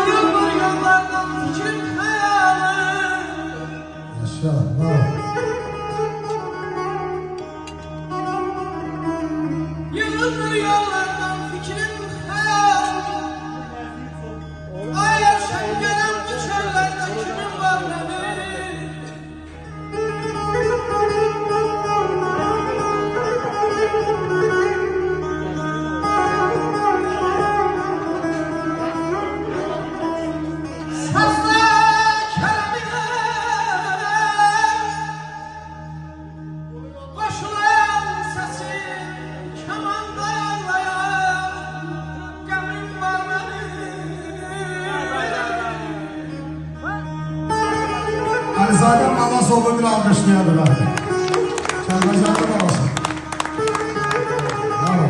Yıllar yollardan fikrim hayalim. Maşallah. Yıllar yollardan fikrim hayalim. Ay akşam gelen bu çöllerde kimin var benim? Alizade Mamasoğlu bir alkışlayadılar. Çalacaklar olsun. Bravo.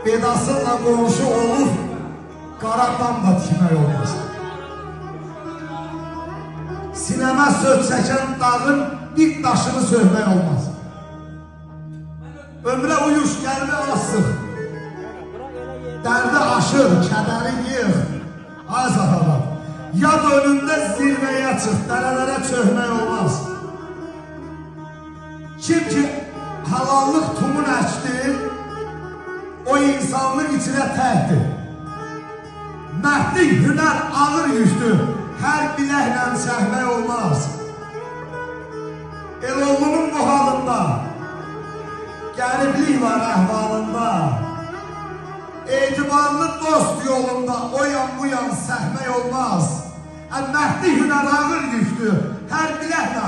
Bedasıyla komşu olur, Qarabağ da tikmək olmaz. Sinema söz çəkən dağın ilk daşını sövmək olmaz. Ömrə uyuş qəlbi asır. Dərdi aşır, kədəri yığ. Ay sahabat, yad önündə zirvəyə çıx, dərələrə çökmək olmaz. Kim ki halallıq tumun əkdi, o insanlıq içinə təhdir. Mərdlik, hünər ağır yüzdür, hər biləklə səhmək olmaz. Eloğlunun bu halında, qəriblik var əhvalında. Etibarlı dost yolunda o yan bu yan səhmək olmaz. Mərdlik, hünər ağır yüzdür, hər biləklə